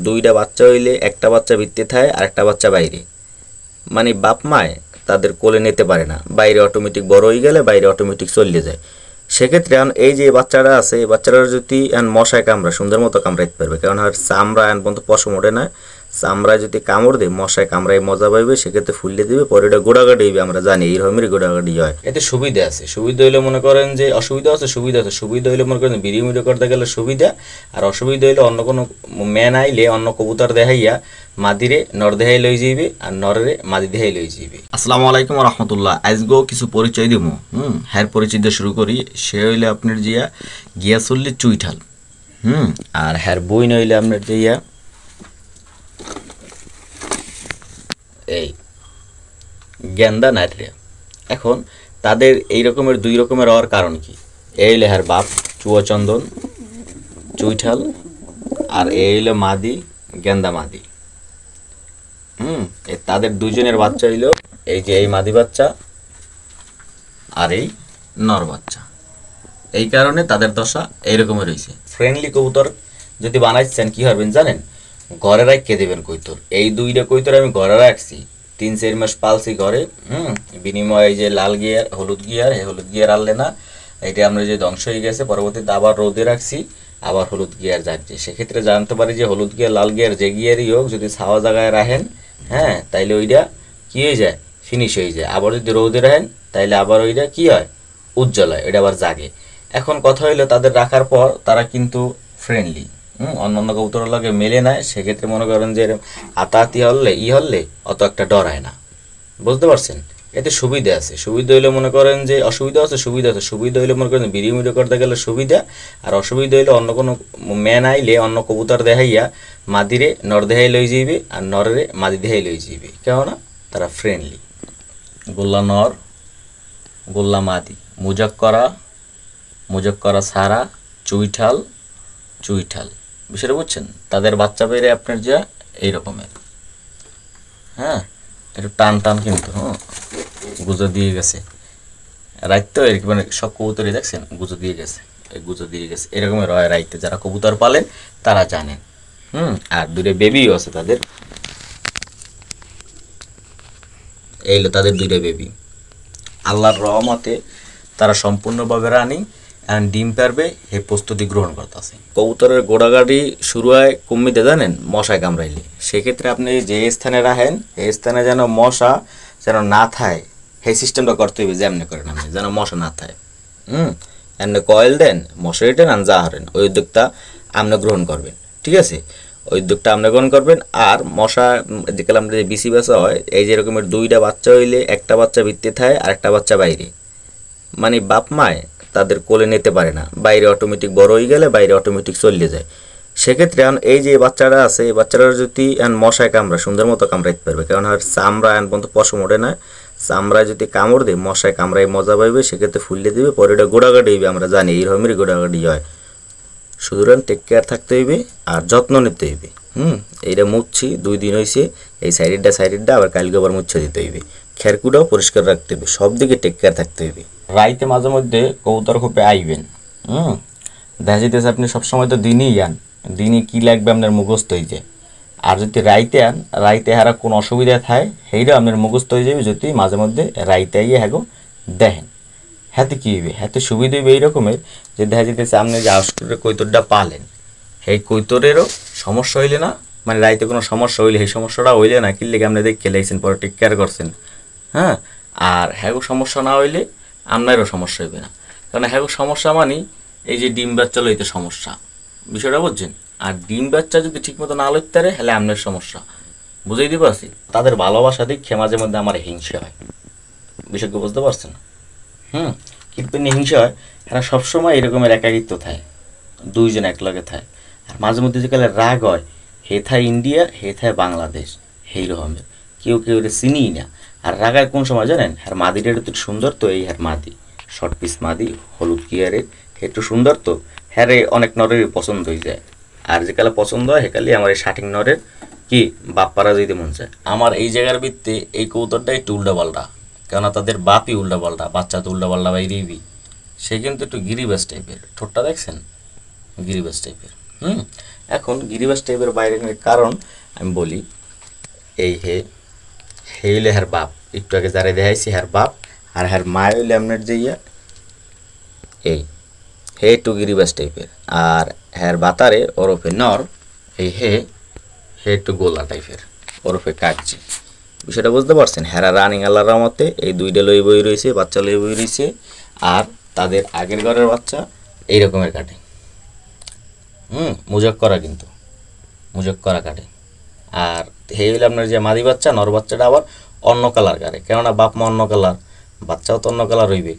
দুইটা বাচ্চা হইলে একটা বাচ্চা ভিতরে থাকে আর একটা বাচ্চা বাইরে, মানে বাপ মায় তাদের কোলে নিতে পারে না, বাইরে অটোমেটিক বড় হয়ে গেলে বাইরে অটোমেটিক চলে যায়। সেক্ষেত্রে এই যে বাচ্চারা আছে, এই বাচ্চারা যদি মশায় কামড়া সুন্দর মতো কামড়াইতে পারবে, কারণ আর চামড়া পর্যন্ত পশম ওঠে না, চামড়ায় যদি কামড় দেয় মশায় কামড়ায় মজা পাইবে, সেক্ষেত্রে ফুললে দিবে, পরে এটা গোড়াগাড়ি হইবে, আমরা জানি এইরকমেরই গোড়াগাড়ি হয়। এতে সুবিধা আছে, সুবিধা হইলে মনে করেন যে অসুবিধা আছে, সুবিধা আছে। সুবিধা হইলে মনে করেন ভিডিও মিডিও করতে গেলে সুবিধা, আর অসুবিধা হইলে অন্য কোনো ম্যান আইলে অন্য কবুতর দেখাইয়া মাদিরে নর দেখাই লই যাইবে আর নরেরে মাদি দেখাই লই যাইবে। আসসালামু আলাইকুম রহমতুল্লাহ। আজকেও কিছু পরিচয় দিব। হ্যার পরিচয় দিয়ে শুরু করি। সে হইলে আপনার জিয়া গিয়াসুল্লি চুইঠাল, আর হ্যার বই নইলে আপনার জিয়া এই গেন্দা নাইট্রিয়া। এখন তাদের এই রকমের দুই রকমের হওয়ার কারণ কি? এই হইলে হ্যার বাপ চুয়াচন্দন চুইঠাল, আর এই হইলো মাদি গেন্দা মাদি। তাদের দুজনের বাচ্চা হইল এই যে এই মাদি বাচ্চা আর এই নর বাচ্চা। এই কারণে তাদের দশা এইরকমের হয়েছে। ফ্রেন্ডলি কবুতর যদি বানাইছেন কি হবেন জানেন? ঘরে রাখকে দেবেন কৈতর। এই দুইটা কৈতর আমি ঘরে রাখছি, 3-4 মাস পালছি ঘরে। বিনিময়ে এই যে লাল গিয়ার হলুদ গিয়ার, এই হলুদ গিয়ার আনলে না, এটা আমরা যে ধ্বংস হয়ে গেছে, পরবর্তীতে আবার রোদে রাখছি, আবার হলুদ গিয়ার যাচ্ছে। সেক্ষেত্রে জানতে পারি যে হলুদ গিয়ার লাল গিয়ার যে গিয়ারই হোক, যদি ছাওয়া জায়গায় রাখেন তাইলে ওইটা কি হয়ে যায়? ফিনিশ হয়ে যায়। আবার যদি রোদে রাখেন তাইলে আবার ওইটা কি হয়? উজ্জ্বল হয়, ওইটা আবার জাগে। এখন কথা হইলো তাদের রাখার পর তারা কিন্তু ফ্রেন্ডলি, অন্যান্য কবুতরের লাগে মেলে নেয়। সেক্ষেত্রে মনে করেন যে আতাহাতি হলে অত একটা ডরায় না। বুঝতে পারছেন? এতে সুবিধা আছে। সুবিধা হইলে মনে করেন যে অসুবিধা আছে, সুবিধা আছে। সুবিধা হইলে মনে করেন ভিডিও মিডিও করতে গেলে সুবিধা, আর অসুবিধা হইলে অন্য কোনো ম্যান আইলে অন্য কবুতর দেখাইয়া মাদিরে নর দেখাই লই যাইবে আর নরেরে মাদি দেখাই লই যাইবে। কেননা তারা ফ্রেন্ডলি। গোল্লা নর, গোল্লা মাদি, মুজক্করা সারা, চুইঠাল চুইঠাল। বিষয়টা বুঝছেন? তাদের বাচ্চা বেড়ে আপনার যা এই রকমের, একটু টান টান কিন্তু গুজো দিয়ে গেছে রাইতে, মানে সব কবুতরই দেখছেন গুজো দিয়ে গেছে, গুজো দিয়ে গেছে এরকমের হয় রাইতে। যারা কবুতর পালেন তারা জানেন। আর দুটো বেবিও আছে তাদের, এইলো তাদের দুইটা বেবি। আল্লাহর রহমতে তারা সম্পূর্ণভাবে রানি এখন ডিম পারবে, এই প্রস্তুতি গ্রহণ করতেছে। কবুতরের গোড়াগাড়ি শুরু হয় কুম্মিতে জানেন? মশায় কামড়াইলে। সেক্ষেত্রে আপনি যে স্থানে রাখেন এই স্থানে যেন মশা যেন না থাকে, সেই সিস্টেমটা করতে হবে। যেমনি করেন আপনি, যেন মশা না থাকে। এমনি কয়েল দেন, মশারি টেন যা হারেন, ওই উদ্যোগটা আপনি গ্রহণ করবেন। ঠিক আছে? ওই উদ্যোগটা আপনি গ্রহণ করবেন। আর মশা যেকাল আমরা যে বিসি বাচ্চা হয়, এই যে রকমের দুইটা বাচ্চা হইলে একটা বাচ্চা ভিতরে থাকে আর একটা বাচ্চা বাইরে, মানে বাপ মায় তাদের কোলে নিতে পারে না, বাইরে অটোমেটিক বড় হয়ে গেলে বাইরে অটোমেটিক চলে যায়। সেক্ষেত্রে এই যে বাচ্চারা আছে, এই বাচ্চারা যদি মশায় কামড়া সুন্দর মতো কামড়াইতে পারবে, কারণ আর চামড়া পর্যন্ত পশম ওঠে না, চামড়ায় যদি কামড় দেয় মশায় কামড়ায় মজা পাইবে, সেক্ষেত্রে ফুললে দিবে, পরে এটা গোড়াগাড়ি হইবে, আমরা জানি এইরকমেরই গোড়াগাড়ি হয়। সুতরাং টেক কেয়ার থাকতে হইবে আর যত্ন নিতে হইবে। এইটা মুছছি 2 দিন হয়েছে, এই সাইডেরটা আবার কালকে আবার মুছে দিতে হইবে। খেরকুটাও পরিষ্কার রাখতে হবে, সব দিকে টেক কেয়ার থাকতে হইবে। রাইতে মাঝে মধ্যে কবুতর খোপে আইবেন, দেখা যেতেছে আপনি সবসময় তো দিনই যান, দিনই কী লাগবে আপনার মুখস্থ হয়ে যায়। আর যদি রাইতে আন, রাইতে হারা কোনো অসুবিধা থাকে সেইটাও আপনার মুখস্থ হয়ে যাবে, যদি মাঝে মধ্যে রাইতে আইয়ে হ্যাগো দেখেন। হাতে কী হইবে? হাতে সুবিধা হইবে এই রকমের যে দেখা যেতেছে আপনি যে আউসকুটের কৈতরটা পালেন, সেই কৈতরেরও সমস্যা হইলে না, মানে রাইতে কোনো সমস্যা হইলে সেই সমস্যাটা হইলে না, কি লেগে আপনি দেখে লেগেছেন, পরে টেক কেয়ার করছেন। আর হ্যাগো সমস্যা না হইলে আপনারও সমস্যা হইবে না, কারণ হ্যাগো সমস্যা মানে এই যে ডিম বাচ্চা লইতে সমস্যা, বিষয়টা বুঝছেন? আর ডিম বাচ্চা যদি ঠিকমতো না লইতে পারে হলে আপনার সমস্যা। বুঝেই দিতে পারছি? তাদের ভালোবাসা দেখে মাঝে মধ্যে আমার হিংসা হয়। বিষয়কে বুঝতে পারছেন? কিন্তু হিংসা হয়, এরা সবসময় এরকমের একাকিত্ব থাকে, দুইজন একলগে থাকে। আর মাঝে মধ্যে যে কালে রাগ হয়, হে থায় ইন্ডিয়া, হে থায় বাংলাদেশ, এই রকমের কেউ এটা চিনিই না। আর রাগায় কোন সময় জানেন? আর মাদিটা একটু সুন্দর তো, এই আর মাদি শর্ট পিস মাদি হলুদ গিয়ারের একটু সুন্দর তো, হ্যাঁ অনেক নরেরই পছন্দ হয়ে যায়। আর যে কালে পছন্দ হয় সেকালে আমার এই শাটিং নরের কি বাপ্পারা যেতে মন চায়। আমার এই জায়গার ভিত্তি এই কৌতরটা একটু উল্টাপাল্টা, কেননা তাদের বাপই উল্টাপাল্টা, বাচ্চা তো উল্টাপাল্টা বাইরেই। সে কিন্তু একটু গিরিবাস টাইপের, ঠোঁটটা দেখছেন? গিরিবাস টাইপের। এখন গিরিবাস টাইপের বাইরে কারণ আমি বলি, এই হইলে হ্যার বাপ, একটু আগে যারা দেখাইছি হ্যার বাপ, আর হ্যার মা হইলে আপনার যে এই হে একটু গিরিবাস টাইপের, আর হ্যার বাতারে ওরফে নর এই হে একটু গোলা টাইপের ওরফে কাটছে। বিষয়টা বুঝতে পারছেন? হেরা রানিং আল্লাহর রহমতে এই দুইটা লই বই রয়েছে, বাচ্চা লই বই রয়েছে, আর তাদের আগের ঘরের বাচ্চা এই রকমের কাটে। মুজক করা, কিন্তু মুজক করা কাটে। আর হে হইলে আপনার যে মাদি বাচ্চা, নর বাচ্চাটা আবার অন্য কালার কাটে, কেননা বাপ মা অন্য কালার, বাচ্চাও তো অন্য কালার হইবে।